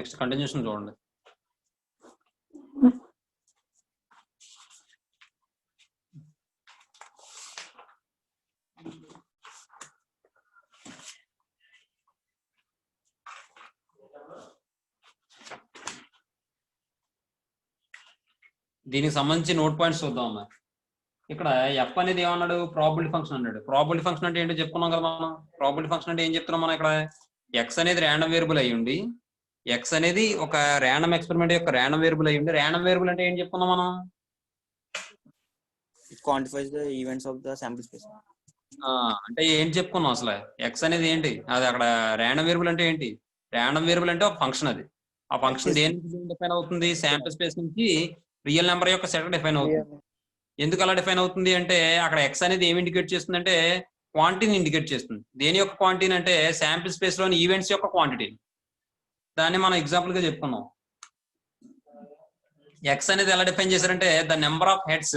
Next continuation చూడండి. దీనికి సంబంధించి నోట్ పాయింట్స్ చూద్దాం అమ్మా. ఇక్కడ ఎఫ్ అనేది ఏమన్నాడు, ప్రాబిలిటీ ఫంక్షన్ అన్నాడు. ప్రాబిలిటీ ఫంక్షన్ అంటే ఏంటో చెప్పుకున్నాం కదా మనం. ప్రాబిలిటీ ఫంక్షన్ అంటే ఏం చెప్తున్నాం మనం ఇక్కడ, ఎక్స్ అనేది ర్యాండమ్ వేరియబుల్ అయ్యి ఉండి, ఎక్స్ అనేది ఒక ర్యాండమ్ ఎక్స్పెరిమెంట్ యొక్క ర్యాండమ్ వేరియబుల్ అయ్యి ఉండి, ర్యాండమ్ వేరియబుల్ అంటే ఏం చెప్పుకున్నాం మనం, it క్వాంటిఫైస్ the events of the sample space. అంటే ఏం చెప్పుకున్నాం అసలు, ఎక్స్ అనేది ఏంటి, అది అక్కడ ర్యాండమ్ వేరియబుల్ అంటే ఏంటి, ర్యాండమ్ వేరియబుల్ అంటే ఒక ఫంక్షన్. అది ఆ ఫంక్షన్ దేని నుంచి డిఫైన్ అవుతుంది, శాంపుల్ స్పేస్ నుంచి రియల్ నెంబర్ యొక్క సెట్ డిఫైన్ అవుతుంది. ఎందుకు అలా డిఫైన్ అవుతుంది అంటే అక్కడ ఎక్స్ అనేది ఏమి ఇండికేట్ చేస్తుంది అంటే క్వాంటిటీని ఇండికేట్ చేస్తుంది. దేని యొక్క క్వాంటిటీ అంటే శాంపిల్ స్పేస్ లోని ఈవెంట్స్ యొక్క క్వాంటిటీ. దాన్ని మనం ఎగ్జాంపుల్ గా చెప్పుకున్నాం. ఎక్స్ అనేది ఎలా డిఫైన్ చేశారంటే the number of heads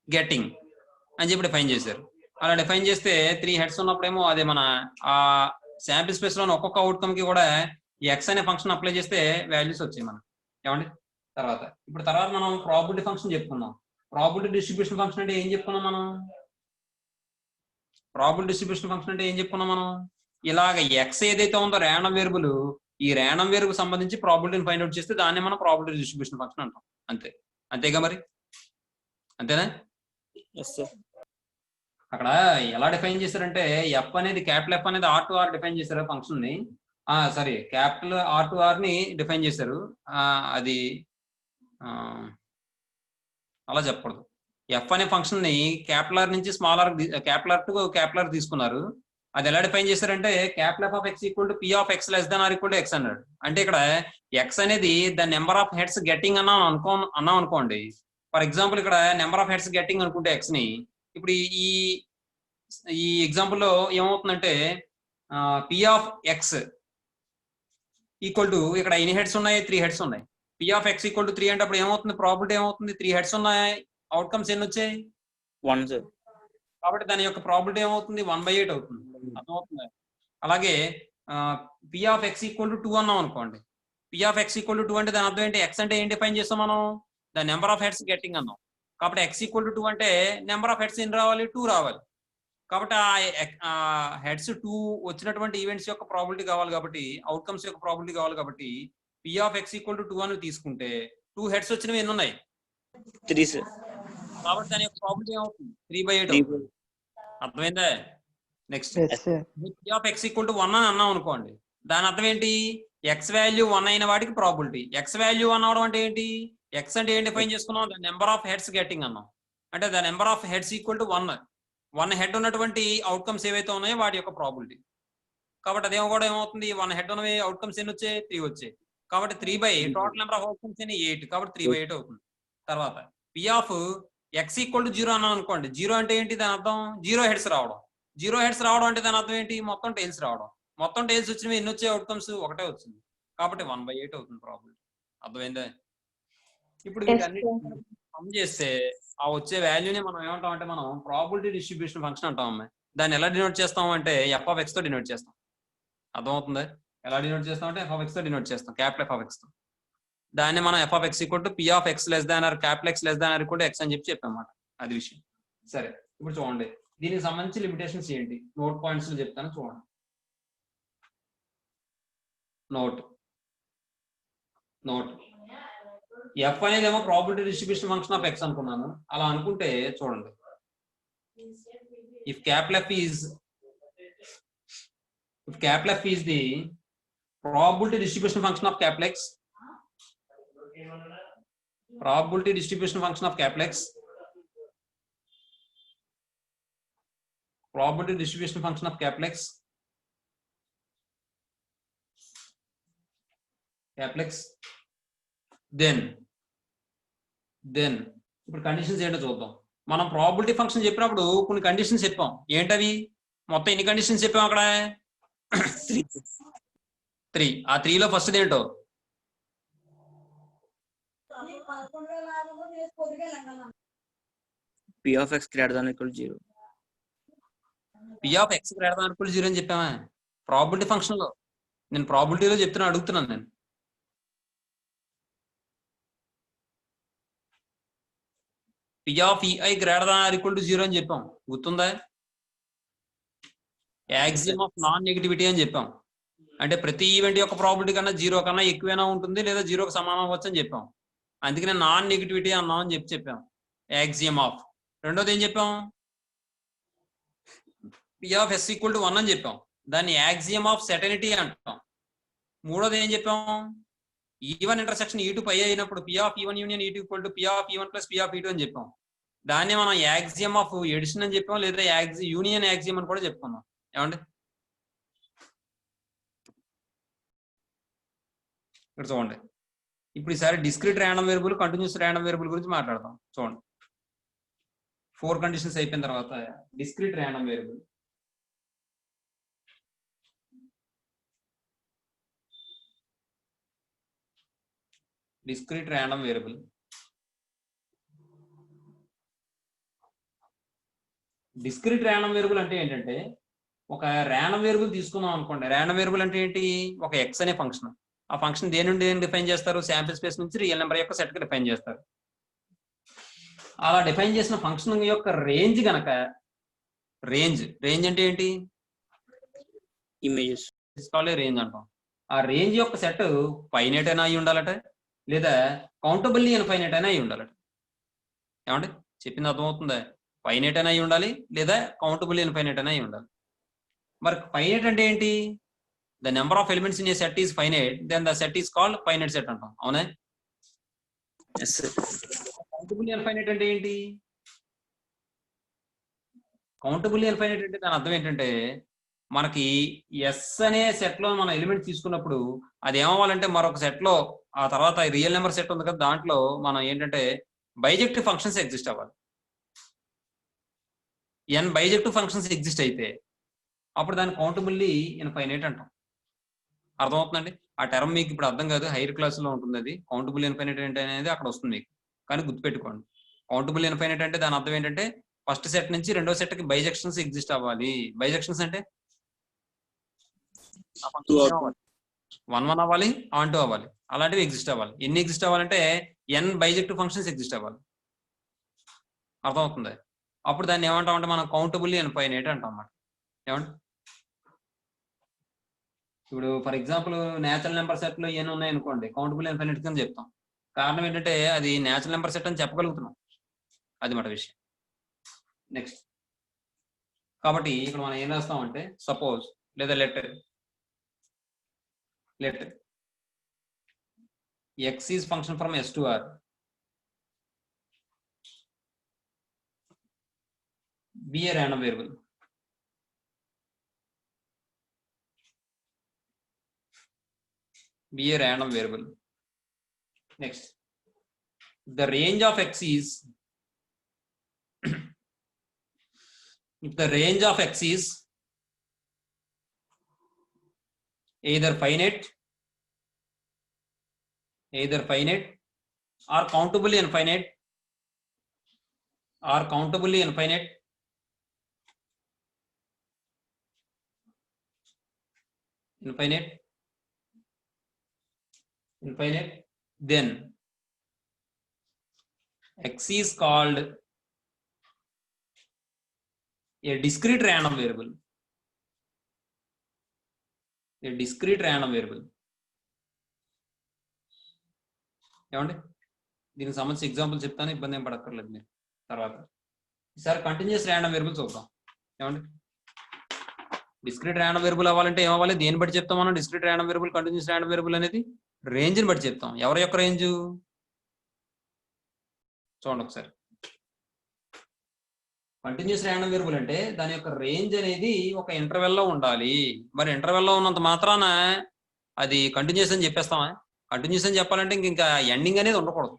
getting అని చెప్పి డిఫైన్ చేశారు. అలా డిఫైన్ చేస్తే 3 హెడ్స్ ఉన్నప్పుడేమో అదే మన ఆ శాంపిల్ స్పేస్ లోని ఒక్కొక్క అవుట్కమ్ కి కూడా ఎక్స్ అనే ఫంక్షన్ అప్లై చేస్తే వాల్యూస్ వచ్చాయి మనకి. ఏమండి తర్వాత మనం ప్రాబిలిటీ ఫంక్షన్ చెప్పుకున్నాం. ప్రాబిలిటీ డిస్ట్రిబ్యూషన్ ఫంక్షన్ అంటే ఏం చెప్పుకున్నాం మనం, ప్రాబిలిటీ డిస్ట్రిబ్యూషన్ ఫంక్షన్ అంటే ఏం చెప్పుకున్నాం మనం, ఇలాగ ఎక్స్ ఏదైతే ఉందో ర్యాండమ్ వేరియబుల్, ఈ ర్యాండమ్ వేరియబుల్ సంబంధించి ప్రాబిలిటీని ఫైండ్ అవుట్ చేస్తే దాన్ని మనం ప్రాబిలిటీ డిస్ట్రిబ్యూషన్ ఫంక్షన్ అంటాం. అంతేగా మరి, అంతేనా? అక్కడ ఎలా డిఫైన్ చేశారంటే ఎఫ్ అనేది క్యాపిటల్ ఎఫ్ అనేది ఆర్ టు ఆర్ డిఫైన్ చేశారు ఫంక్షన్ ని. Sorry, capital R to R ని డిఫైన్ చేశారు. అది అలా చెప్పకూడదు. ఎఫ్ అనే ఫంక్షన్ ని క్యాపిటల్ ఆర్ నుంచి small R, capital R to capital R తీసుకున్నారు. అది ఎలా డిఫైన్ చేశారంటే capital F of X equal to P of X less than or equal to X అన్నాడు. అంటే ఇక్కడ ఎక్స్ అనేది the number of heads getting అన్నాం అనుకోండి. ఫర్ ఎగ్జాంపుల్ ఇక్కడ నెంబర్ ఆఫ్ హెడ్స్ గెట్టింగ్ అనుకుంటే ఎక్స్ ని, ఇప్పుడు ఈ ఎగ్జాంపుల్ లో ఏమవుతుందంటే P of X equal to, ఇక్కడ ఎన్ని హెడ్స్ ఉన్నాయి, 3 హెడ్స్ ఉన్నాయి. P of X equal to 3 అంటే అప్పుడు ఏమవుతుంది, ప్రాబిలిటీ ఏమవుతుంది, 3 హెడ్స్ ఉన్నాయి, అవుట్కమ్స్ ఎన్ని వచ్చాయి, 1. కాబట్టి దాని యొక్క ప్రాబిలిటీ ఏమవుతుంది, 1/8 అవుతుంది. అర్థమవుతుంది. అలాగే P of X equal to 2 అన్నాం అనుకోండి. P of X equal to 2 అంటే దాని అర్థం ఏంటి, ఎక్స్ అంటే ఏం డిఫైన్ చేస్తాం మనం, the number of heads getting అన్నాం. కాబట్టి ఎక్స్ ఈక్వల్ టు 2 అంటే నెంబర్ ఆఫ్ హెడ్స్ ఎన్ని రావాలి, 2 రావాలి. కాబట్టి ఆ హెడ్స్ 2 వచ్చినటువంటి ఈవెంట్స్ యొక్క ప్రాబిలిటీ కావాలి, కాబట్టి అవుట్కమ్స్ యొక్క ప్రాబిలిటీ కావాలి. కాబట్టి P of X equal to 2 అని తీసుకుంటే 2 హెడ్స్ వచ్చినవి ఎన్ని ఉన్నాయి, 3 సార్. కాబట్టి దాని యొక్క ప్రాబిలిటీ ఏమవుతుంది, 3/8. అర్థమైందా? Next P of X equal to 1 అని అన్నాం అనుకోండి. దాని అర్థం ఏంటి, ఎక్స్ వాల్యూ 1 అయిన వాటికి ప్రాబిలిటీ. ఎక్స్ వాల్యూ 1 అవడం అంటే ఏంటి, ఎక్స్ అంటే ఏం డిఫైన్ చేసుకున్నాం, the number of heads getting అన్నాం. అంటే the number of heads equal to 1 head ఉన్నటువంటి అవుట్కమ్స్ ఏవైతే ఉన్నాయో వాటి యొక్క ప్రాబిలిటీ. కాబట్టి అదేమో కూడా ఏమవుతుంది, 1 హెడ్ ఉన్నవి అవుట్కమ్స్ ఎన్ని వచ్చాయి, 3 వచ్చాయి. కాబట్టి 3/8 టోటల్ నెంబర్ ఆఫ్ అవుట్కమ్స్ ఎన్ని, 8. కాబట్టి 3/8 అవుతుంది. తర్వాత P of X equal to 0 అన్నాం అనుకోండి. 0 అంటే ఏంటి, దాని అర్థం 0 హెడ్స్ రావడం. 0 హెడ్స్ రావడం అంటే దాని అర్థం ఏంటి, మొత్తం టైల్స్ రావడం. మొత్తం టైల్స్ వచ్చినవి ఎన్ని వచ్చాయి, అవుట్కమ్స్ 1 వచ్చింది. కాబట్టి 1/8 అవుతుంది ప్రాబిలిటీ. అర్థమైందా? ఇప్పుడు వీటన్ని సమ్ చేస్తే ఆ వచ్చే వాల్యూని మనం ఏమంటాం అంటే మనం ప్రాబిలిటీ డిస్ట్రిబ్యూషన్ ఫంక్షన్ అంటాం అమ్మాయి. దాన్ని ఎలా డినోట్ చేస్తాం అంటే ఎఫ్ ఆఫ్ ఎక్స్ తో డినోట్ చేస్తాం. అర్థమవుతుందా? ఎలా డినోట్ చేస్తాం అంటే ఎఫ్ ఆఫ్ ఎక్స్ తో డినోట్ చేస్తాం, క్యాపిటల్ ఎఫ్ ఆఫ్ ఎక్స్ తో. దాన్ని మనం F of X equal to P of X less than are capital X less than or equal to X అని చెప్పామన్నమాట. అది విషయం. సరే, ఇప్పుడు చూడండి దీనికి సంబంధించి లిమిటేషన్స్ ఏంటి, నోట్ పాయింట్స్ చెప్తాను చూడండి. నోట్ ఎఫ్ అనేది ఏమో probability distribution function of X అనుకున్నాను. అలా అనుకుంటే చూడండి, if capital F is the probability distribution function of capital X, probability distribution function of capital X, probability distribution function of capital X, then ఇప్పుడు conditions ఏంటో చూద్దాం. మనం ప్రాబిలిటీ ఫంక్షన్ చెప్పినప్పుడు కొన్ని కండిషన్స్ చెప్పాం. ఏంటవి, మొత్తం ఎన్ని కండిషన్స్ చెప్పాం అక్కడ, 3. ఆ 3లో ఫస్ట్ ఏంటో, P of X greater than equal 0. P of X greater than equal 0 అని చెప్పామా ప్రాబిలిటీ ఫంక్షన్ లో. నేను ప్రాబిలిటీలో చెప్తున్నా, అడుగుతున్నాను నేను. P of EI greater than or equal to 0 అని చెప్పాం, గుర్తుందా? యాక్సియం ఆఫ్ నాన్ నెగిటివిటీ అని చెప్పాం. అంటే ప్రతి ఈవెంట్ యొక్క ప్రాబిలిటీ కన్నా 0 కన్నా ఎక్కువైనా ఉంటుంది లేదా 0కి సమానం అవ్వచ్చు అని చెప్పాం. అందుకనే నాన్ నెగిటివిటీ అన్నాం అని చెప్పాం. Axiom of. రెండోది ఏం చెప్పాం? P of S equal to 1 అని చెప్పాం. దాన్ని యాక్సియం ఆఫ్ సెటర్నిటీ అంటాం. మూడోది ఏం చెప్పాం? E1 ఇంటర్సెక్షన్ E2 పై అయినప్పుడు P of E1 union E2 equal to P of E1 plus P of E2 అని చెప్పాం. దాన్ని మనం యాక్సియం ఆఫ్ ఎడిషన్ అని చెప్పాం, లేదా యూనియన్ యాక్సియం అని కూడా చెప్పుకున్నాం. ఏమండి? ఇక్కడ చూడండి, ఇప్పుడు ఈసారి discrete random variable, continuous random variable గురించి మాట్లాడదాం. చూడండి, 4 కండిషన్స్ అయిపోయిన తర్వాత discrete random variable. Discrete random variable discrete random variable అంటే ఏంటంటే, ఒక ర్యాండమ్ వేరియబుల్ తీసుకున్నాం అనుకోండి. ర్యాండమ్ వేరియబుల్ అంటే ఏంటి? ఒక ఎక్స్ అనే ఫంక్షన్. ఆ ఫంక్షన్ దేని నుండి డిఫైన్ చేస్తారు? శాంపిల్ స్పేస్ నుంచి రియల్ నెంబర్ యొక్క సెట్ కి డిఫైన్ చేస్తారు. అలా డిఫైన్ చేసిన ఫంక్షన్ యొక్క రేంజ్ గనక, రేంజ్ అంటే ఏంటి? ఇమేజెస్ రేంజ్ అంటాం. ఆ రేంజ్ యొక్క సెట్ ఫైనైట్ అయినా అయి ఉండాలట, లేదా కౌంటబుల్లీ ఇన్ఫైనైట్ అయినా అయి ఉండాలట. ఏమండి చెప్పింది అర్థమవుతుందా? ఫైనైట్ అయినా అయి ఉండాలి, లేదా కౌంటబుల్లీ ఇన్ఫైనైట్ అయినా అయి ఉండాలి. మరి ఫైనైట్ అంటే ఏంటి? The number of elements in a set is finite, then the set is called finite set అంటాం. అవునా? కౌంటబుల్లీ ఇన్ఫైనైట్ అంటే ఏంటి? కౌంటబుల్లీ ఇన్ఫైనైట్ అంటే దాని అర్థం ఏంటంటే, మనకి ఎస్ అనే సెట్ లో మనం ఎలిమెంట్ తీసుకున్నప్పుడు అది ఏమవ్వాలంటే మరొక సెట్ లో, ఆ తర్వాత రియల్ నెంబర్ సెట్ ఉంది కదా, దాంట్లో మనం ఏంటంటే బైజెక్టివ్ ఫంక్షన్స్ ఎగ్జిస్ట్ అవ్వాలి. n బైజెక్టివ్ ఫంక్షన్స్ ఎగ్జిస్ట్ అయితే అప్పుడు దాన్ని కౌంటబుల్లీ ఇన్ఫైనైట్ అంటాం. అర్థమవుతుందండి? ఆ టర్మ్ మీకు ఇప్పుడు అర్థం కాదు, హైయర్ క్లాస్ లో ఉంటుంది. అది కౌంటబుల్ ఇన్ఫైనైట్ అంటే అనేది అక్కడ వస్తుంది మీకు, కానీ గుర్తుపెట్టుకోండి. కౌంటబుల్ ఇన్ఫైనైట్ అంటే దాని అర్థం ఏంటంటే, ఫస్ట్ సెట్ నుంచి రెండో సెట్ కి బైజెక్షన్స్ ఎగ్జిస్ట్ అవ్వాలి. బైజెక్షన్స్ అంటే 1 అవ్వాలి, ఆన్ 2 అవ్వాలి, అలాంటివి ఎగ్జిస్ట్ అవ్వాలి. ఎన్ని ఎగ్జిస్ట్ అవ్వాలంటే n బైజెక్టివ్ ఫంక్షన్స్ ఎగ్జిస్ట్ అవ్వాలి. అర్థమవుతుంది? అప్పుడు దాన్ని ఏమంటాం అంటే మనం కౌంటబుల్లీ ఇన్ఫైనైట్ అంటాం అన్నమాట. ఏమండి? ఇప్పుడు for example natural number set లో ఎన్ని ఉన్నాయి అనుకోండి, కౌంటబుల్ ఇన్ఫైనైట్ కింద చెప్తాం. కారణం ఏంటంటే అది నేచురల్ నెంబర్ సెట్ అని చెప్పగలుగుతున్నాం. అది మాట విషయం. నెక్స్ట్, కాబట్టి ఇక్కడ మనం ఏం రాస్తామంటే, సపోజ్ లేదా letter x is function from S to R. Be a random variable. Be a random variable. Next, the range of x is if the range of x is either finite or countably infinite then x is called a discrete random variable. ఏమండి? దీనికి సంబంధించి example చెప్తాను, ఇబ్బంది ఏం పడక్కర్లేదు మీరు. తర్వాత ఈసారి continuous random variable చూద్దాం. ఏమండి? డిస్క్రీట్ ర్యాండమ్ వేరియబుల్ అవ్వాలంటే ఏమవ్వాలి? దేని బట్టి చెప్తాం మనం? Discrete random variable, continuous random variable అనేది రేంజ్ ని బట్టి చెప్తాం. ఎవరి యొక్క రేంజ్? చూడండి ఒకసారి. కంటిన్యూస్ ర్యాండమ్ వేరియబుల్ అంటే దాని యొక్క రేంజ్ అనేది ఒక ఇంటర్వెల్ లో ఉండాలి. మరి ఇంటర్వెల్ లో ఉన్నంత మాత్రాన అది కంటిన్యూస్ అని చెప్పేస్తామా? కంటిన్యూస్ అని చెప్పాలంటే ఇంకా ఎండింగ్ అనేది ఉండకూడదు.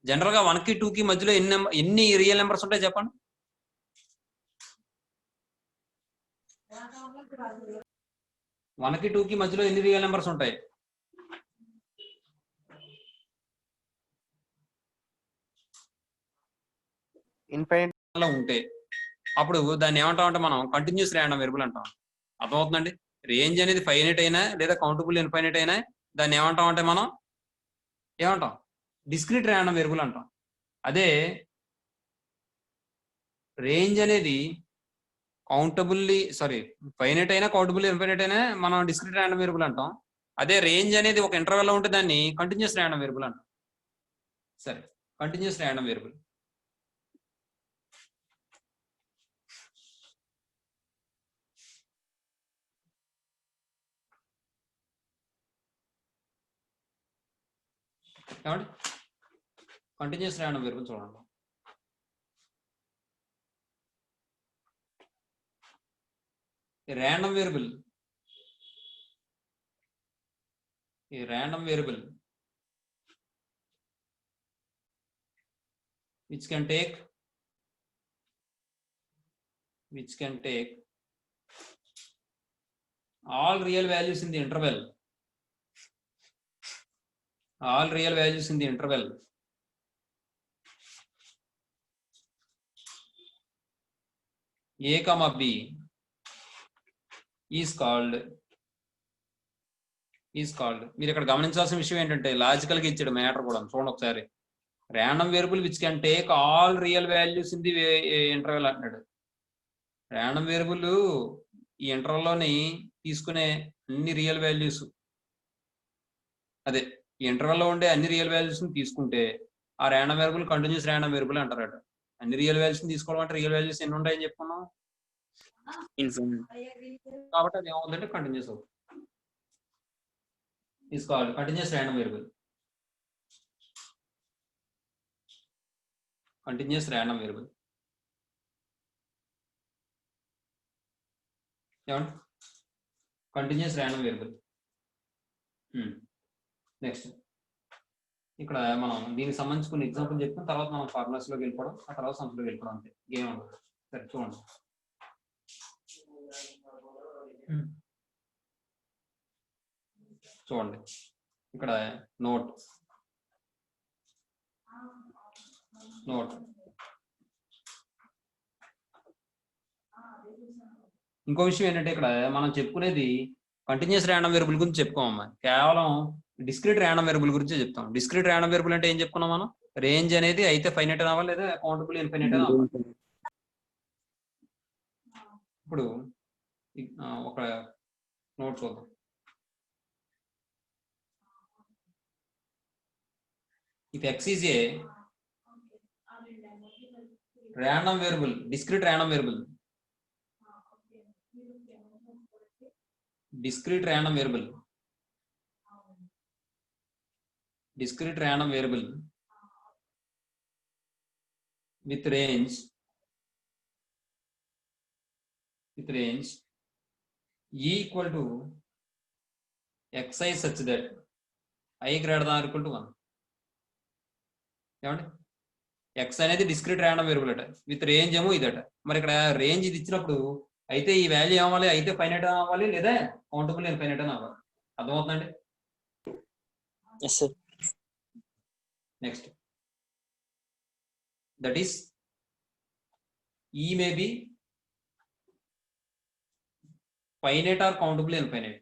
జనరల్ గా 1కి 2కి మధ్యలో ఎన్ని రియల్ నెంబర్స్ ఉంటాయి చెప్పండి? 1కి 2కి మధ్యలో ఎన్ని రియల్ నెంబర్స్ ఉంటాయి? ఇన్ఫైనైట్ లో ఉంటే అప్పుడు దాన్ని ఏమంటాం అంటే మనం కంటిన్యూస్ ర్యాండమ్ వేరియబుల్ అంటాం. అర్థమవుతుందండి? రేంజ్ అనేది ఫైనైట్ అయినా లేదా కౌంటబుల్ ఇన్ఫైనైట్ అయినా దాన్ని ఏమంటాం అంటే మనం డిస్క్రీట్ ర్యాండమ్ వేరియబుల్ అంటాం. అదే రేంజ్ అనేది కౌంటబుల్లీ ఫైనైట్ అయినా కౌంటబుల్ ఇన్ఫైనైట్ అయినా మనం డిస్క్రీట్ ర్యాండమ్ వేరియబుల్ అంటాం. అదే రేంజ్ అనేది ఒక ఇంటర్వెల్ లో ఉంటే దాన్ని కంటిన్యూస్ ర్యాండమ్ వేరియబుల్ అంటాం. సరే, కంటిన్యూస్ ర్యాండమ్ వేరియబుల్. ఏమండి కంటిన్యూస్ ర్యాండమ్ వేరియబుల్ చూడండి. random variable which can take all real values in the interval, a comma b is called మీరు ఇక్కడ గమనించాల్సిన విషయం ఏంటంటే లాజికల్ గా ఇచ్చాడు మ్యాటర్ కూడా. చూడండి ఒకసారి, random variable which can take all real values in the interval అంటున్నాడు. ర్యాండమ్ వేరియబుల్ ఈ ఇంటర్వెల్ లోని తీసుకునే అన్ని రియల్ వాల్యూస్, అదే ఈ ఇంటర్వెల్ లో ఉండే అన్ని రియల్ వాల్యూస్ తీసుకుంటే ఆ random variable continuous random variable అంటారట. అన్ని రియల్ వాల్యూస్ తీసుకోవడం అంటే రియల్ వాల్యూస్ ఎన్ని ఉంటాయని చెప్పుకున్నాం, కాబట్టి అది ఏమవుతుందంటే కంటిన్యూస్ అవుతుంది. తీసుకోవాలి కంటిన్యూస్ ర్యాండమ్ వేరియబుల్. ఏమండి కంటిన్యూస్ ర్యాండమ్ వేరియబుల్. నెక్స్ట్ ఇక్కడ మనం దీనికి సంబంధించి కొన్ని ఎగ్జాంపుల్ చెప్పుకున్న తర్వాత మనం ఫార్ములాస్ లోకి వెళ్ళిపోవడం, ఆ తర్వాత సంఖ్యలోకి వెళ్ళిపోవడం, అంతే గేమ్ ఉండదు. సరే చూడండి, ఇక్కడ నోట్ ఇంకో విషయం ఏంటంటే ఇక్కడ మనం చెప్పుకునేది కంటిన్యూస్ ర్యాండమ్ వేరియబుల్ గురించి చెప్పుకోమమ్మా, కేవలం డిస్క్రీట్ ర్యాండమ్ వేరియబుల్ గురించి చెప్తాం. డిస్క్రీట్ ర్యాండమ్ వేరియబుల్ అంటే ఏం చెప్పుకున్నాం మనం, రేంజ్ అనేది అయితే ఫైనైట్ అవ్వాలి లేదా కౌంటబుల్ ఇన్ఫైనైట్ అవ్వాలి. ఇప్పుడు ఒక నోట్ చూద్దాం. If x is a random variable, discrete random variable, with range e equal to xi such that i greater than or equal to 1. ఏమండి ఎక్స్ అనేది డిస్క్రీట్ ర్యాండమ్ వేరియబుల్ అట, with range ఏమో ఇదట. మరి ఇక్కడ రేంజ్ ఇది ఇచ్చినప్పుడు అయితే ఈ వాల్యూ ఏమవ్వాలి, అయితే ఫైనైట్ అవ్వాలి లేదా కౌంటబుల్ ఇన్ఫైనైట్ అని అవ్వాలి. అర్థమవుతుందండి? Next that is E may be finite or countable infinite.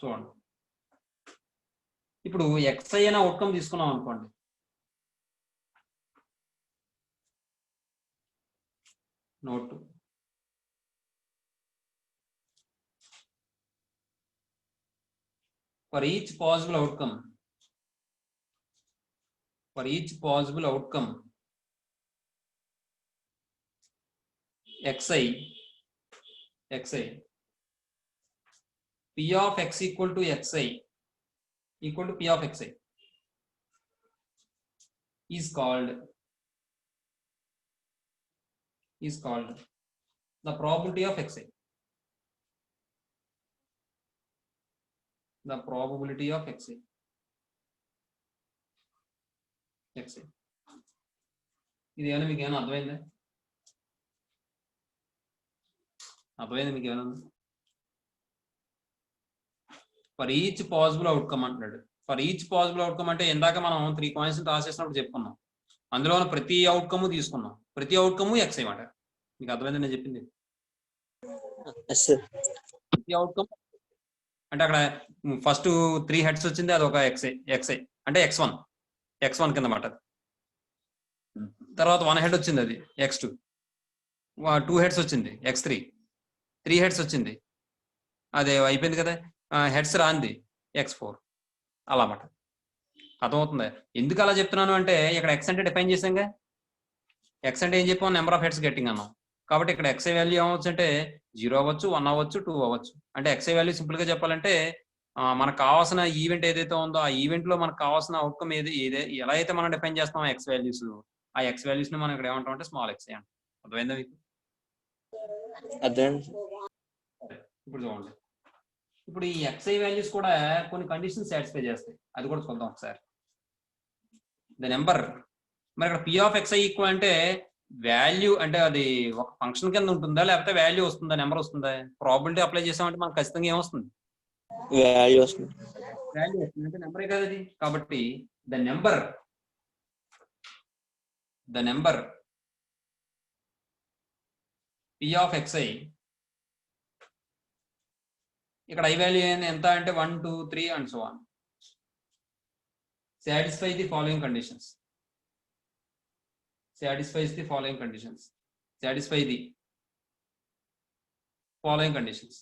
చూడండి, ఇప్పుడు xi అనే అవుట్కమ్ తీసుకున్నాం అనుకోండి. Note for each possible outcome xi p of x equal to xi p of xi is called the probability of xi. ఇది ఏమైనా మీకు ఏమైనా అర్థమైందా? మీకు ఏమైనా ఫర్ ఈచ్ పాసిబుల్ అవుట్కమ్ అంటున్నాడు. ఫర్ ఈచ్ పాసిబుల్ అవుట్కమ్ అంటే ఇందాక మనం 3 కాయిన్స్ టాస్ చేసినప్పుడు చెప్పుకున్నాం, అందులో ప్రతి అవుట్కమ్ తీసుకున్నాం. ప్రతి అవుట్కమ్ ఎక్స్ అన్నమాట. మీకు అర్థమైంది నేను చెప్పింది? ప్రతి అవుట్కమ్ అంటే అక్కడ ఫస్ట్ 3 హెడ్స్ వచ్చింది, అది ఒక ఎక్స్ఐ అంటే x1 కింద మాట. తర్వాత 1 హెడ్ వచ్చింది, అది x2. 2 హెడ్స్ వచ్చింది x3. 3 హెడ్స్ వచ్చింది, అదే అయిపోయింది కదా. హెడ్స్ రాంది x4 అలా మాట. అర్థమవుతుంది ఎందుకు అలా చెప్తున్నాను అంటే, ఇక్కడ x అంటే డిఫైన్ చేసాంగా. x అంటే ఏం చెప్పాం, నెంబర్ ఆఫ్ హెడ్స్ గెట్టింగ్ అన్నాం. కాబట్టి ఇక్కడ xi వాల్యూ ఏమవచ్చు అంటే 0 అవ్వచ్చు, 1 అవ్వచ్చు, 2 అవ్వచ్చు. అంటే xi వాల్యూ సింపుల్ గా చెప్పాలంటే మనకు కావాల్సిన ఈవెంట్ ఏదైతే ఉందో ఆ ఈవెంట్ లో మనకు కావాల్సిన అవుట్కమ్ ఎలా అయితే మనం డిఫైన్ చేస్తాం x వాల్యూస్, ఆ x వాల్యూస్ ని మనం ఇక్కడ ఏమంటాం అంటే స్మాల్ xi అంటాం. అర్థమైందా మీకు? ఇప్పుడు చూడండి, ఇప్పుడు ఈ xi వాల్యూస్ కూడా కొన్ని కండిషన్స్ సాటిస్ఫై చేస్తాయి, అది కూడా చూద్దాం ఒకసారి. ద నెంబర్, మరి ఇక్కడ p ఆఫ్ xi ఈక్వల్ అంటే వాల్యూ అంటే అది ఒక ఫంక్షన్ కింద ఉంటుందా, లేకపోతే వాల్యూ వస్తుందా, నెంబర్ వస్తుందా? ప్రాబిలిటీ అప్లై చేసామంటే మనకు ఖచ్చితంగా ఏమొస్తుంది, వాల్యూ వస్తుంది. వాల్యూ వస్తుంది, అంటే నెంబరే కదా అది. కాబట్టి the number p of xi, ఇక్కడ i వాల్యూ ఎంత అంటే 1 2 3 and so on, satisfy the following conditions. Satisfies the following conditions. Satisfy the following conditions.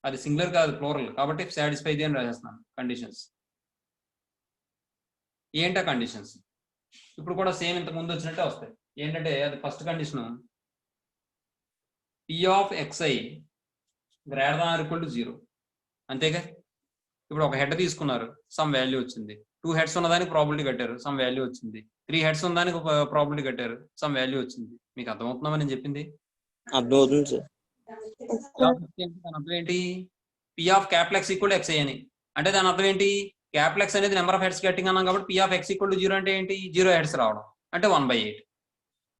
అది సింగులర్ కాదు, ప్లూరల్, కాబట్టి సాటిస్ఫై ది అని రాసేస్తున్నాను. కండిషన్స్ ఏంటా కండిషన్స్? ఇప్పుడు కూడా సేమ్ ఇంతకు ముందు వచ్చినట్టే వస్తాయి. ఏంటంటే అది first condition, p of xi greater than or equal to 0. అంతేగా. ఇప్పుడు ఒక హెడ్ తీసుకున్నారు, సమ్ వాల్యూ వచ్చింది. 2 హెడ్స్ ఉన్నదానికి ప్రాబిలిటీ కట్టారు, సమ్ వాల్యూ వచ్చింది. 3 హెడ్స్ ఉన్నదానికి ప్రాబిలిటీ కట్టారు, సమ్ వాల్యూ వచ్చింది. మీకు అర్థమవుతుందా నేను చెప్పింది? అర్థమవుతుంది సార్. అర్థం ఏంటి? p of capital X equal xi అని అంటే దాని అర్థం ఏంటి? క్యాపిటల్ X అనేది నెంబర్ ఆఫ్ హెడ్స్ గెట్టింగ్ అన్నాం కాబట్టి p of x equal to 0 అంటే ఏంటి? 0 హెడ్స్ రావడం అంటే 1/8.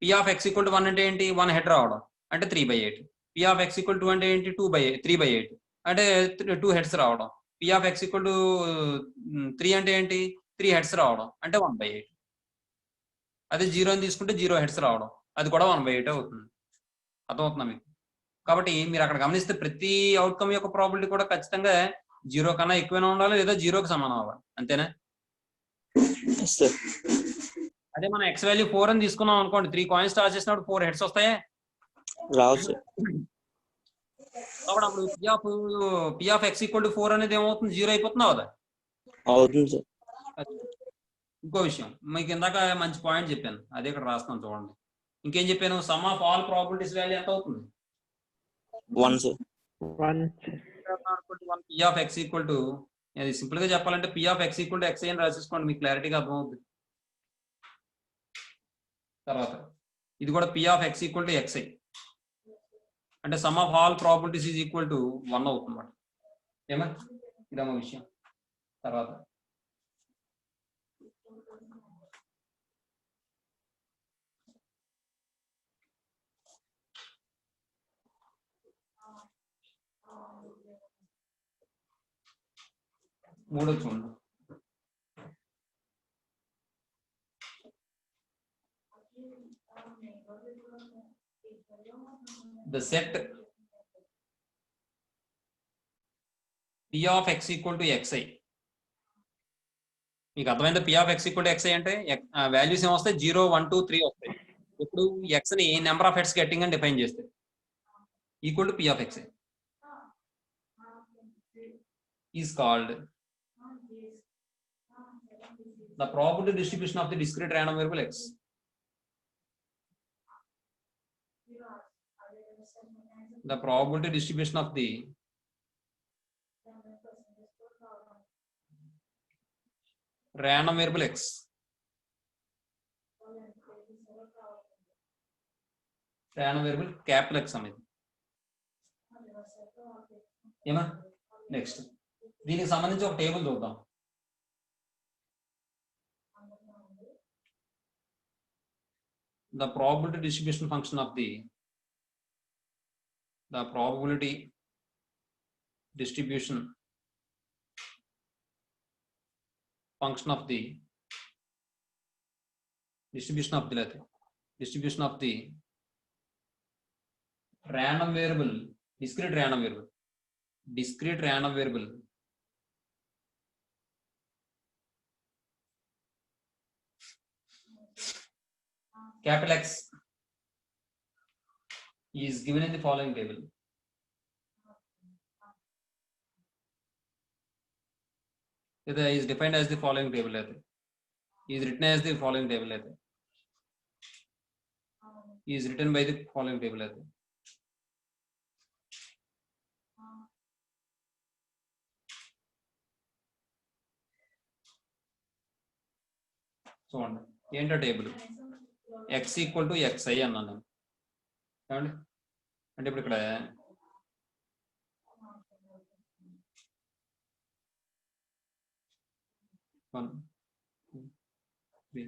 p of x equal to 1 అంటే ఏంటి? 1 హెడ్ రావడం అంటే 3/8. p of x equal to అంటే ఏంటి? 3/8 అంటే 2 హెడ్స్ రావడం. p of x equal to 3 అంటే ఏంటి? 3 హెడ్స్ రావడం అంటే 1/8. అదే 0 అని తీసుకుంటే 0 హెడ్స్ రావడం, అది కూడా 1/8 అవుతుంది. అర్థమవుతుందా మీకు? కాబట్టి మీరు అక్కడ గమనిస్తే ప్రతి అవుట్కమ్ యొక్క ప్రాబిలిటీ కూడా ఖచ్చితంగా 0 కన్నా ఎక్కువైనా ఉండాలి, లేదా 0కి సమానం అవ్వాలి. అంతేనా? అదే మనం x వాల్యూ 4 అని తీసుకున్నాం అనుకోండి, 3 కాయిన్స్ టాస్ చేసినప్పుడు 4 హెడ్స్ వస్తాయా? రావు సార్. కాబట్టి అప్పుడు p of x equal to 4 అనేది ఏమవుతుంది? 0 అయిపోతుందా కదా? అవుతుంది సార్. ఇంకో విషయం మీకు ఇందాక మంచి పాయింట్ చెప్పాను, అదే ఇక్కడ రాస్తాను చూడండి. ఇంకేం చెప్పాను? Some of all probabilities value ఎంత అవుతుంది? 1 sir. 1. p of x equal to, అది సింపుల్ గా చెప్పాలంటే p of x equal to xi అని రాసేసుకోండి, మీకు క్లారిటీగా అర్థమవుతుంది. తర్వాత ఇది కూడా p of x equal to xi అంటే some of all probabilities is equal to 1 అవుతుంది అన్నమాట. ఏమా ఇదమ్మా విషయం. తర్వాత మూడో చూడండి, the set p of x equal to xi. మీకు అర్థమైందా? p of x equal to xi అంటే వాల్యూస్ ఏమొస్తాయి? 0 1 2 3 వస్తాయి. ఇప్పుడు x ని నెంబర్ ఆఫ్ హెడ్స్ గెట్టింగ్ అని డిఫైన్ చేస్తే equal to p of xi is called the probability distribution of the discrete random variable x. The probability distribution of the random variable x. Random variable capital X అనేది ఏమా? Next దీనికి సంబంధించి ఒక table చూద్దాం. The probability distribution function of the probability distribution function of the distribution of the random variable discrete random variable. Discrete random variable. Capital X is given in the following table. It is defined as the following table. Is written as the following table. Is written by the following table. So on. Enter table. X equal to xi అన్నాను. ఏమండి అంటే ఇప్పుడు ఇక్కడ one three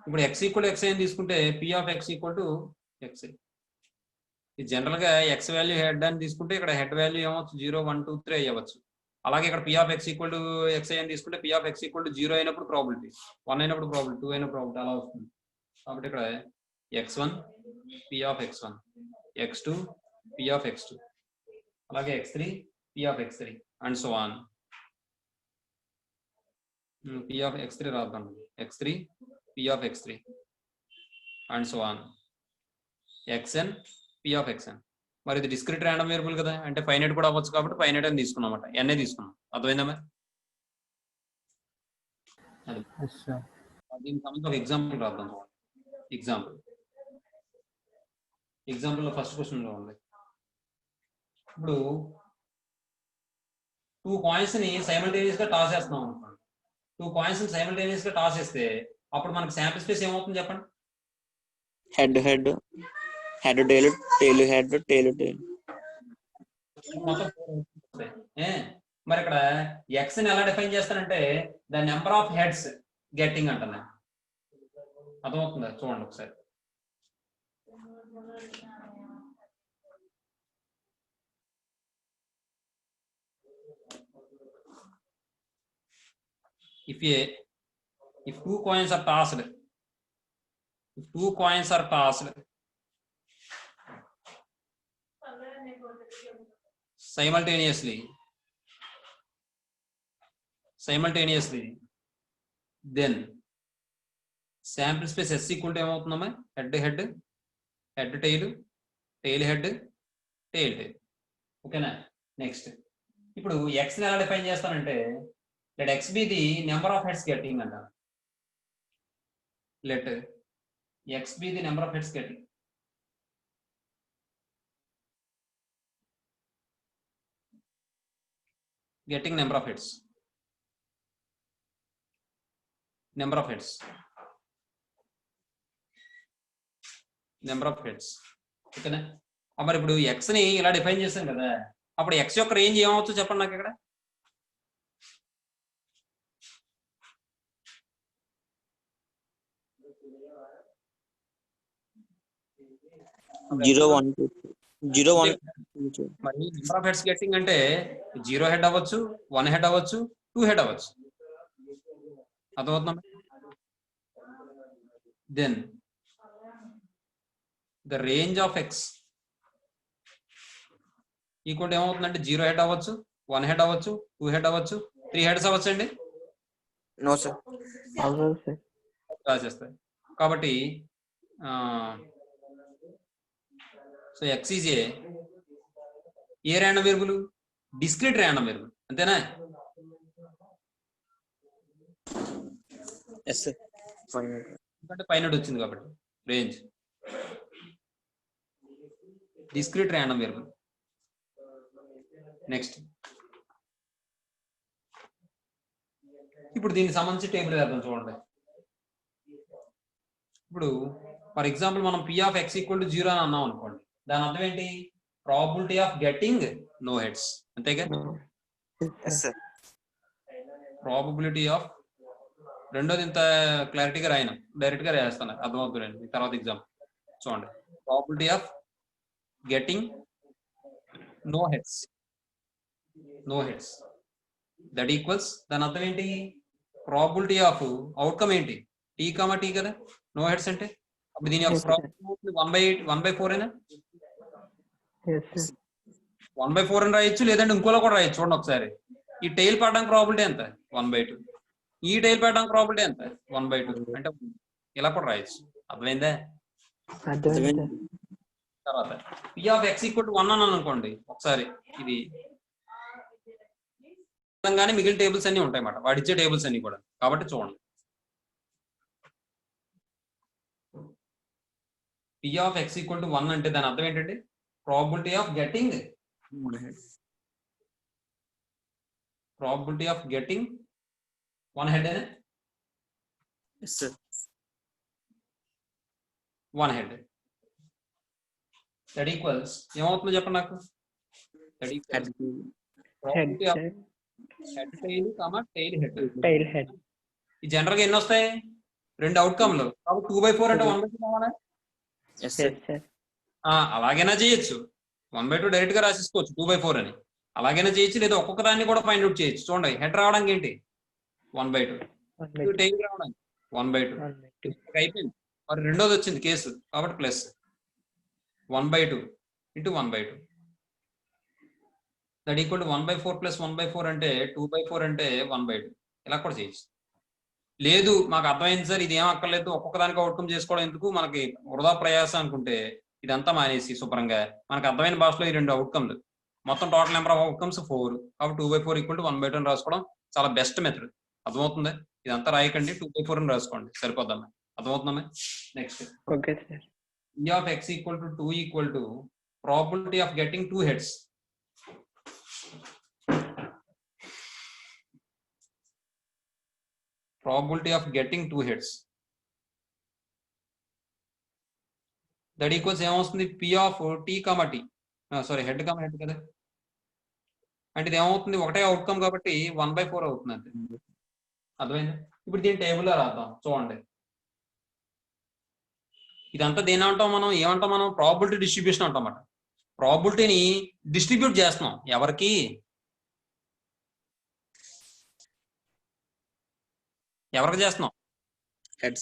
ఇప్పుడు x equal xi అని తీసుకుంటే p of x equal to xi. ఇది general గా x వాల్యూ హెడ్ అని తీసుకుంటే ఇక్కడ హెడ్ వాల్యూ ఏమవచ్చు 0 1 2 3 అయ్యవచ్చు. అలాగే ఇక్కడ p of x equal to xi అని తీసుకుంటే p of x equal to 0 అయినప్పుడు ప్రాబిలిటీ, 1 అయినప్పుడు ప్రాబిలిటీ, 2 అయినప్పుడు ప్రాబిలిటీ అలా వస్తుంది. కాబట్టి ఇక్కడ x1 p of x1, x2 p of x2, అలాగే x3 p of x3 and so on. p of x3 రాద్దాం. x3 p of x3 and so on. xn p of xn. మరి ఇది discrete random variable కదా, అంటే finite కూడా అవ్వచ్చు కాబట్టి finite అని తీసుకున్నాం అన్నమాట. n తీసుకున్నాం. అర్థమైందా మరి? దీనికి సంబంధించి ఒక ఎగ్జాంపుల్ రాద్దాం. ఎగ్జాంపుల్ లో ఫస్ట్ క్వశ్చన్ లో ఉంది. ఇప్పుడు 2 కాయిన్స్ ని సైమల్టేనియస్ గా టాస్ చేస్తున్నాం అనుకోండి. 2 కాయిన్స్ ని సైమల్టేనియస్ గా టాస్ చేస్తే అప్పుడు మనకి శాంపిల్ స్పేస్ ఏమవుతుంది చెప్పండి? Head head head tail tail head tail tail. మరి ఇక్కడ ఎక్స్ ని ఎలా డిఫైన్ చేస్తానంటే the number of heads getting అంటున్నా. అర్థమవుతుందా? చూడండి ఒకసారి. If 2 coins are tossed, simultaneously, then sample space S equal to ఏమవుతుందమ్మా? Head head head tail tail head tail tail. ఓకేనా? నెక్స్ట్ ఇప్పుడు ఎక్స్ ని ఎలా డిఫైన్ చేస్తానంటే let x be the number of heads getting అంట. let x be the number of heads getting. Getting number of heads. Number of heads. Number of heads. ఓకేనా? మరి ఇప్పుడు x ని ఇలా డిఫైన్ చేసాం కదా, అప్పుడు x యొక్క రేంజ్ ఏమవుతుందో చెప్పండి నాకు ఇక్కడ. 0 1 2 0 1. మరి నెంబర్ ఆఫ్ హెడ్స్ గెట్టింగ్ అంటే 0 హెడ్ అవ్వచ్చు, 1 హెడ్ అవ్వచ్చు, 2 హెడ్ అవ్వచ్చు. అర్థమవుతుందా? Then the range of X equal to ఏమవుతుందంటే 0 హెడ్ అవ్వచ్చు, 1 హెడ్ అవ్వచ్చు, 2 హెడ్ అవ్వచ్చు, 3 హెడ్స్ అవ్వచ్చు అండి. No sir. రాసేస్తాయి. కాబట్టి so x is a random variable? Discrete random variable. అంతేనా? ఎందుకంటే పైన వచ్చింది కాబట్టి range discrete random variable. Next ఇప్పుడు దీనికి సంబంధించి టేబుల్ వేద్దాం. చూడండి. ఇప్పుడు ఫర్ ఎగ్జాంపుల్ మనం p of x equal to 0 అని అన్నాం అనుకోండి. దాని అర్థం ఏంటి? Probability of getting no heads. అంతేగా? ప్రాబిలిటీ ఆఫ్ రెండోది ఇంత క్లారిటీగా రాయను, డైరెక్ట్ గా రాస్తాను, అర్థమవుతుంది తర్వాత ఎగ్జాంపుల్. చూడండి. Probability of getting no heads no heads. That equals దాని అర్థం ఏంటి? ప్రాబిలిటీ ఆఫ్ అవుట్కమ్ ఏంటి? టీ కామా టీ కదా, నో హెడ్స్ అంటే అప్పుడు దీని యొక్క Yes, sir. ప్రాబిలిటీ 1/4 అయినా Yes, sir. 1/4 అని రాయొచ్చు, లేదంటే ఇంకోలా కూడా రాయొచ్చు. చూడండి ఒకసారి, ఈ టైల్ పడడానికి ప్రాబిలిటీ ఎంత? 1/2. ఈ టైల్ పడడానికి ప్రాబిలిటీ ఎంత? 1/2. అంటే ఇలా కూడా రాయొచ్చు. అర్థమైందా? అర్థమైంది సార్. తర్వాత p of x equal to 1 అని అనుకోండి. ఒకసారి ఇది కానీ మిగిలిన టేబుల్స్ అన్ని ఉంటాయి అన్నమాట, వాడిచ్చే టేబుల్స్ అన్ని కూడా. కాబట్టి చూడండి, p of x equal to 1 అంటే దాని అర్థం ఏంటంటే probability of getting 3 heads. Probability of getting 1 head అనే Yes, sir. 1 head. That equals ఏమవుతుందో చెప్పండి నాకు. That equals Head, probability of sir. Head tail comma tail head. Tail head. ఈ general గా ఎన్ని వస్తాయి? 2 అవుట్కమ్లు. కాబట్టి 2/4 అంటే 1/2 కావాలా? Yes, sir. Yes, sir. అలాగైనా చేయొచ్చు. 1/2 డైరెక్ట్ గా రాసేసుకోవచ్చు 2/4 అని. అలాగైనా చేయొచ్చు, లేదా ఒక్కొక్క దాన్ని కూడా ఫైండ్ అవుట్ చేయొచ్చు. చూడండి, హెడ్ రావడానికి ఏంటి? 1/2. 1/2. టైల్ రావడానికి 1/2. 1/2. అయిపోయింది. మరి రెండోది వచ్చింది కేసు, కాబట్టి plus 1/2 into 1/2. That equal to 1/4 plus 1/4 అంటే 2/4 అంటే 1/2. ఇలా కూడా చేయొచ్చు. లేదు మాకు అర్థమైంది సార్, ఇది ఏం అక్కర్లేదు, ఒక్కొక్క దానికి అవుట్కమ్ చేసుకోవడం ఎందుకు, మనకి వృధా ప్రయాసం అనుకుంటే ఇదంతా మానేసి శుభ్రంగా మనకు అర్థమైన భాషలో ఈ 2 అవుట్కమ్లు, మొత్తం టోటల్ నెంబర్ ఆఫ్ అవుట్కమ్స్ 4. కాబట్టి 2/4 ఈక్వల్ టు 1/2 అని రాసుకోవడం చాలా బెస్ట్ మెథడ్. అర్థమవుతుంది? ఇదంతా రాయకండి, 2/4 అని రాసుకోండి, సరిపోద్దమ్మా. అర్థమవుతుందమ్మా? Next, Okay, sir. p of x equal to 2 equal to probability of getting 2 heads. Probability of getting 2 hits. That equals ఏమవుతుంది? p of t comma t, sorry head comma head కదా, అంటే ఇది ఏమవుతుంది? ఒకటే అవుట్కమ్ కాబట్టి 1/4 అవుతుంది అంతే. అర్థమైందా? ఇప్పుడు దీని టేబుల్ లో రాద్దాం. చూడండి, ఇదంతా దేని అంటాం మనం? ఏమంటాం మనం? ప్రాబిలిటీ డిస్ట్రిబ్యూషన్ అంటాం అన్నమాట. ప్రాబిలిటీని డిస్ట్రిబ్యూట్ చేస్తున్నాం. ఎవరికి? ఎవరికి చేస్తున్నాం? Heads.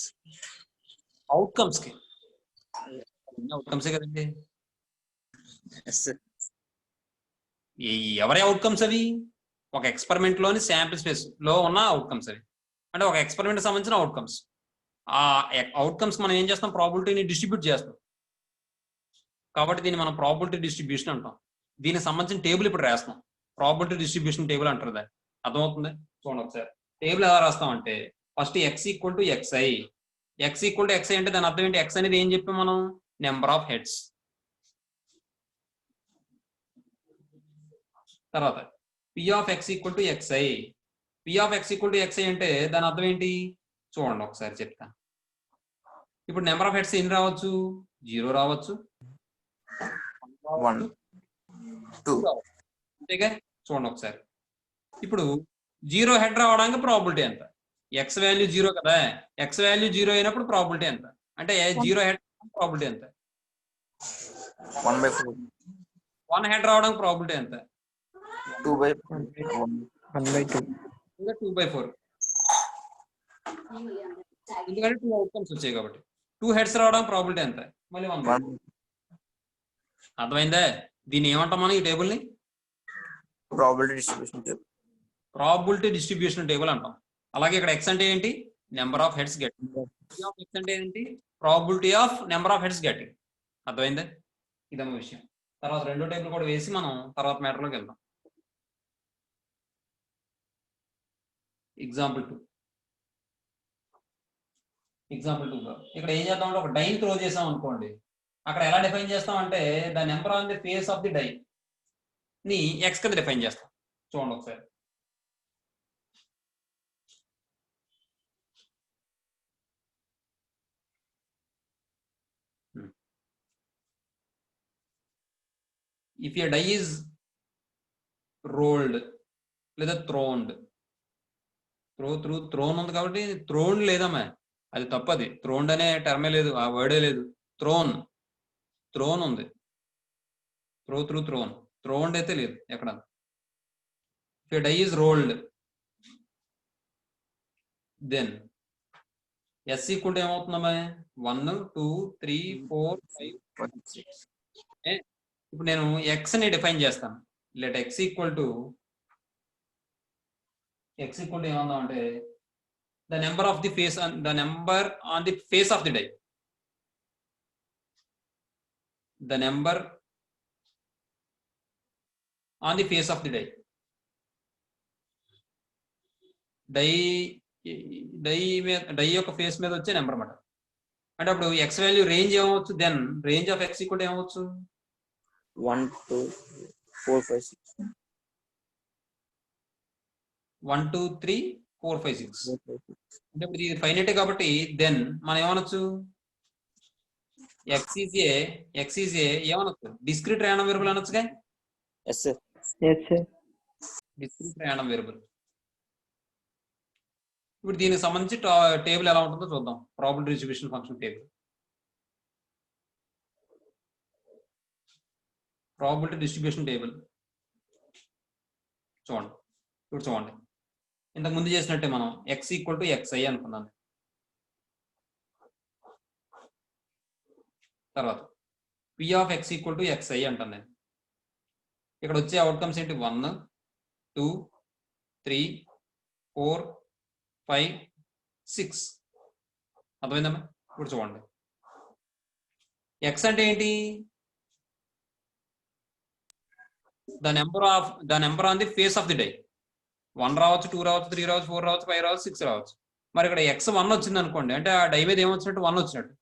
అవుట్కమ్స్ కి. అవుట్కమ్సే కదండి. Yes, sir. ఎవరి అవుట్కమ్స్ అవి? ఒక ఎక్స్పెరిమెంట్ లోని శాంపిల్ స్పేస్ లో ఉన్న అవుట్కమ్స్ అవి. అంటే ఒక ఎక్స్పెరిమెంట్ సంబంధించిన అవుట్కమ్స్. ఆ అవుట్కమ్స్ మనం ఏం చేస్తాం? ప్రాబిలిటీని డిస్ట్రిబ్యూట్ చేస్తాం. కాబట్టి దీన్ని మనం ప్రాబిలిటీ డిస్ట్రిబ్యూషన్ అంటాం. దీనికి సంబంధించిన టేబుల్ ఇప్పుడు రాస్తాం. ప్రాబిలిటీ డిస్ట్రిబ్యూషన్ టేబుల్ అంటారు దాన్ని. అర్థమవుతుంది? చూడండి ఒకసారి, టేబుల్ ఎలా రాస్తాం అంటే first x equal to xi. x equal to xi అంటే దాని అర్థం ఏంటి? x అనేది ఏం చెప్పాం మనం? Number of heads. తర్వాత p of x equal to xi. p of x equal to xi అంటే దాని అర్థం ఏంటి? చూడండి ఒకసారి చెప్తాను. ఇప్పుడు నెంబర్ ఆఫ్ హెడ్స్ ఎన్ని రావచ్చు? 0 రావచ్చు, 1, 2. అంతేగా? చూడండి ఒకసారి, ఇప్పుడు 0 హెడ్ రావడానికి ప్రాబిలిటీ ఎంత? x వాల్యూ 0 కదా, x వాల్యూ 0 అయినప్పుడు ప్రాబిలిటీ ఎంత? అంటే 0 హెడ్ ప్రాబిలిటీ ఎంత? 1/4. 1 హెడ్ రావడానికి ప్రాబిలిటీ ఎంత? 2/1. 1/2. ఇంకా 2/4. ఎందుకంటే 2 అవుట్కమ్స్ వచ్చాయి కాబట్టి. 2 హెడ్స్ రావడానికి ప్రాబిలిటీ ఎంత? మళ్ళీ 1/2. అర్థమైందా? దీన్ని ఏమంటాం మనం? ఈ టేబుల్ ని Probability distribution table. Probability distribution table అంటాం. అలాగే ఇక్కడ x అంటే ఏంటి? Number of heads getting. p of x అంటే ఏంటి? Probability of number of heads getting. అర్థమైందా? ఇదమ్మ విషయం. తర్వాత రెండో టేబుల్ కూడా వేసి మనం తర్వాత మ్యాటర్లోకి వెళ్దాం. ఎగ్జాంపుల్ 2 ఇక్కడ ఏం చేద్దాం అంటే ఒక డైని త్రో చేసాం అనుకోండి. అక్కడ ఎలా డిఫైన్ చేస్తాం అంటే the number on the face of the die ని x కింద డిఫైన్ చేస్తాం. చూడండి ఒకసారి, if a die is rolled లేదా థ్రోన్డ్, థ్రోన్ ఉంది కాబట్టి థ్రోన్ లేదమ్మా, అది తప్పది. థ్రోన్డ్ అనే టర్మే లేదు, ఆ వర్డే లేదు. థ్రోన్ ఉంది, థ్రోన్డ్ అయితే లేదు ఎక్కడ. if a die is rolled, then S equal to ఏమవుతుందమ్మా 1 2 3 4 5 6. ఇప్పుడు నేను x ని డిఫైన్ చేస్తాను. లెట్ x ఈక్వల్ టు ఏమన్నా అంటే the number of the face on the number on the face of the die, the number on the face of the die. Die యొక్క face మీద వచ్చే number అన్నమాట. అంటే అప్పుడు ఎక్స్ వాల్యూ రేంజ్ ఏమవచ్చు, then range of X equal ఏమవచ్చు 1 2 4 5 6 1 2 3 4 5 6. అంటే ఇప్పుడు ఇది ఫైనైట్ కాబట్టి దెన్ మనం ఏమనొచ్చు, ఎక్స్ ఈజ్ ఏ ఏమనొచ్చు, డిస్క్రీట్ ర్యాండమ్ వేరియబుల్ అనొచ్చుగా. yes sir Yes, sir. Discrete random variable. ఇప్పుడు దీనికి సంబంధించి టేబుల్ ఎలా ఉంటుందో చూద్దాం. Probability distribution function table. Probability distribution table చూడండి. ఇప్పుడు చూడండి, ఇంతకు ముందు చేసినట్టే మనం ఎక్స్ ఈక్వల్ టు ఎక్స్ఐ అనుకున్నాను. తర్వాత P of X equal to xi అంటాను నేను. ఇక్కడ వచ్చే అవుట్కమ్స్ ఏంటి 1 2 3 4 5 6. అర్థమైందమ్మా? ఇప్పుడు చూడండి, ఎక్స్ అంటే ఏంటి, the number on the face of the die. 1 రావచ్చు, 2 రావచ్చు, 3 రావచ్చు, 4 రావచ్చు, 5 రావచ్చు, 6 రావచ్చు. మరి ఇక్కడ ఎక్స్ 1 వచ్చింది అనుకోండి, అంటే ఆ డై మీద ఏమొచ్చినట్టు 1 వచ్చినట్టు.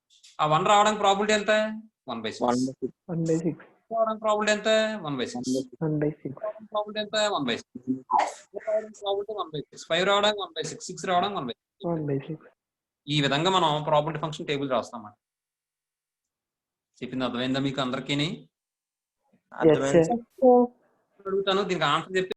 ఆ 1 రావడానికి ప్రాబిలిటీ ఎంత 1/6. 1/6. రావడానికి ప్రాబిలిటీ ఎంత 1/6. 1/6. ప్రాబిలిటీ ఎంత 1/6. ప్రాబిలిటీ 1/6. 5 రావడానికి 1/6. 6 రావడానికి 1/6. 1/6. ఈ విధంగా మనం ప్రాబిలిటీ ఫంక్షన్ టేబుల్ రాస్తామన్నమాట. చెప్పింది అర్థమైందా మీకు అందరికీ? Yes, sir. అడుగుతాను, దీనికి ఆన్సర్ చెప్పి